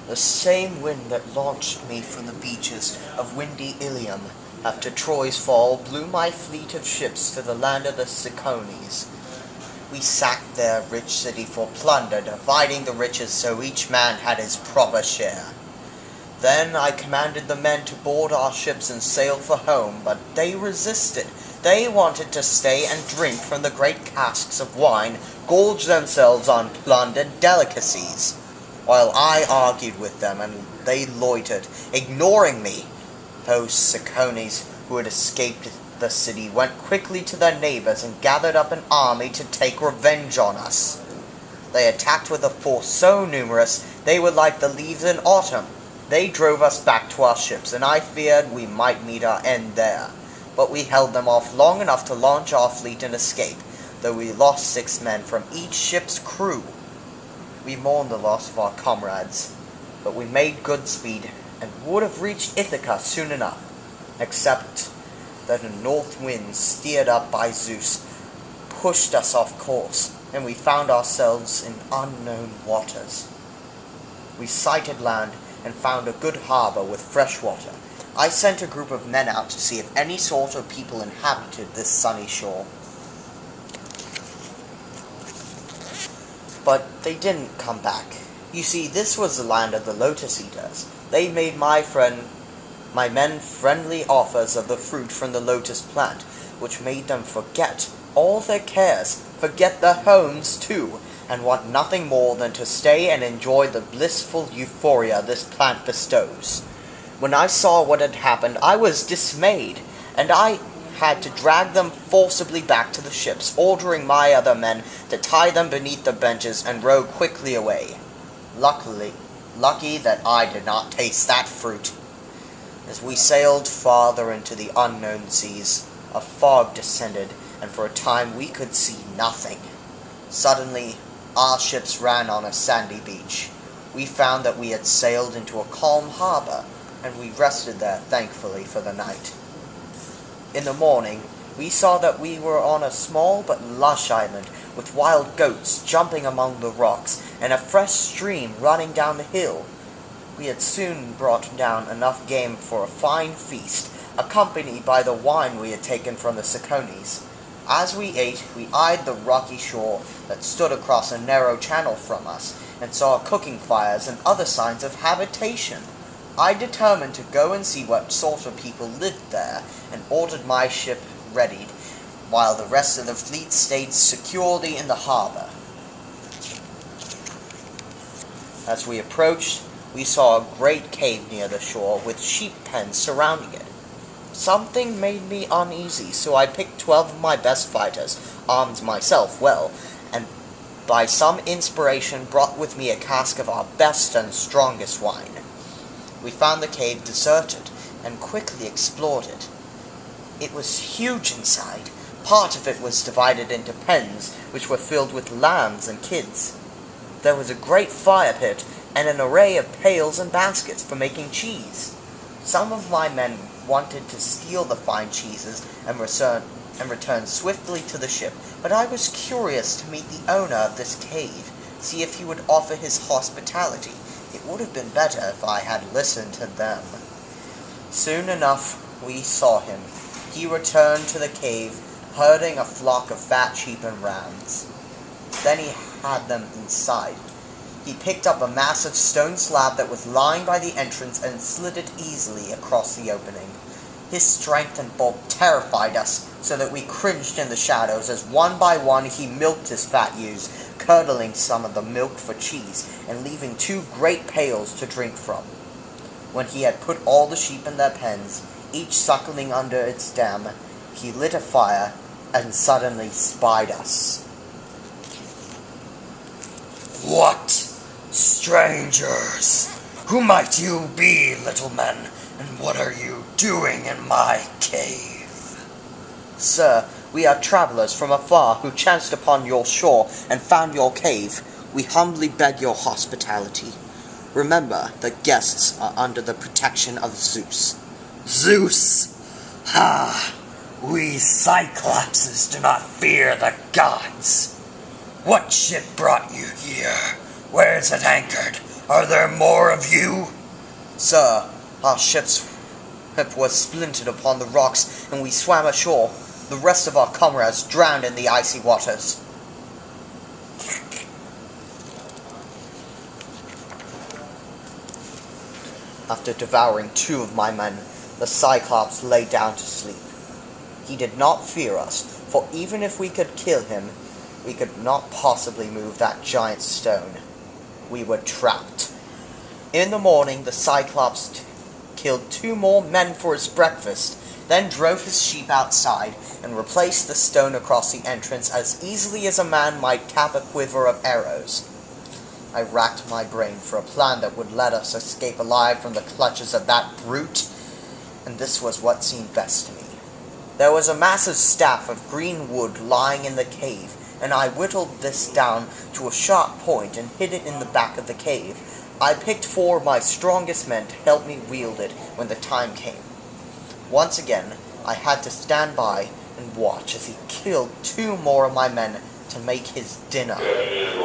The same wind that launched me from the beaches of windy Ilium after Troy's fall blew my fleet of ships to the land of the Cicones. We sacked their rich city for plunder, dividing the riches so each man had his proper share. Then I commanded the men to board our ships and sail for home, but they resisted. They wanted to stay and drink from the great casks of wine, gorge themselves on plundered delicacies, while I argued with them, and they loitered, ignoring me. Those Cicones who had escaped the city went quickly to their neighbors and gathered up an army to take revenge on us. They attacked with a force so numerous they were like the leaves in autumn. They drove us back to our ships, and I feared we might meet our end there. But we held them off long enough to launch our fleet and escape, though we lost 6 men from each ship's crew. We mourned the loss of our comrades, but we made good speed, and would have reached Ithaca soon enough, except that a north wind, steered up by Zeus, pushed us off course, and we found ourselves in unknown waters. We sighted land and found a good harbor with fresh water. I sent a group of men out to see if any sort of people inhabited this sunny shore. But they didn't come back. You see, this was the land of the Lotus Eaters. They made my men friendly offers of the fruit from the lotus plant, which made them forget all their cares, forget their homes too, and want nothing more than to stay and enjoy the blissful euphoria this plant bestows. When I saw what had happened, I was dismayed, and I had to drag them forcibly back to the ships, ordering my other men to tie them beneath the benches and row quickly away. Lucky that I did not taste that fruit. As we sailed farther into the unknown seas, a fog descended, and for a time we could see nothing. Suddenly, our ships ran on a sandy beach. We found that we had sailed into a calm harbor, and we rested there thankfully for the night. In the morning, we saw that we were on a small but lush island, with wild goats jumping among the rocks, and a fresh stream running down the hill. We had soon brought down enough game for a fine feast, accompanied by the wine we had taken from the Cicones. As we ate, we eyed the rocky shore that stood across a narrow channel from us, and saw cooking fires and other signs of habitation. I determined to go and see what sort of people lived there, and ordered my ship readied, while the rest of the fleet stayed securely in the harbor. As we approached, we saw a great cave near the shore, with sheep pens surrounding it. Something made me uneasy, so I picked 12 of my best fighters, armed myself well, and by some inspiration brought with me a cask of our best and strongest wine. We found the cave deserted, and quickly explored it. It was huge inside. Part of it was divided into pens, which were filled with lambs and kids. There was a great fire pit, and an array of pails and baskets for making cheese. Some of my men wanted to steal the fine cheeses and return swiftly to the ship, but I was curious to meet the owner of this cave, see if he would offer his hospitality. It would have been better if I had listened to them. Soon enough we saw him. He returned to the cave, herding a flock of fat sheep and rams. Then he had them inside. He picked up a massive stone slab that was lying by the entrance and slid it easily across the opening. His strength and bulk terrified us, so that we cringed in the shadows as one by one he milked his fat ewes, curdling some of the milk for cheese, and leaving 2 great pails to drink from. When he had put all the sheep in their pens, each suckling under its dam, he lit a fire and suddenly spied us. "What? Strangers! Who might you be, little men, and what are you doing in my cave?" "Sir, we are travelers from afar who chanced upon your shore and found your cave. We humbly beg your hospitality. Remember that guests are under the protection of Zeus." "Zeus? Ha! We Cyclopses do not fear the gods. What ship brought you here? Where is it anchored? Are there more of you? Sir, our ship was splintered upon the rocks, and we swam ashore. The rest of our comrades drowned in the icy waters. After devouring 2 of my men, the Cyclops lay down to sleep. He did not fear us, for even if we could kill him, we could not possibly move that giant stone. We were trapped. In the morning, the Cyclops killed 2 more men for his breakfast, then drove his sheep outside and replaced the stone across the entrance as easily as a man might tap a quiver of arrows. I racked my brain for a plan that would let us escape alive from the clutches of that brute, and this was what seemed best to me. There was a massive staff of green wood lying in the cave, and I whittled this down to a sharp point and hid it in the back of the cave. I picked 4 of my strongest men to help me wield it when the time came. Once again, I had to stand by and watch as he killed 2 more of my men to make his dinner.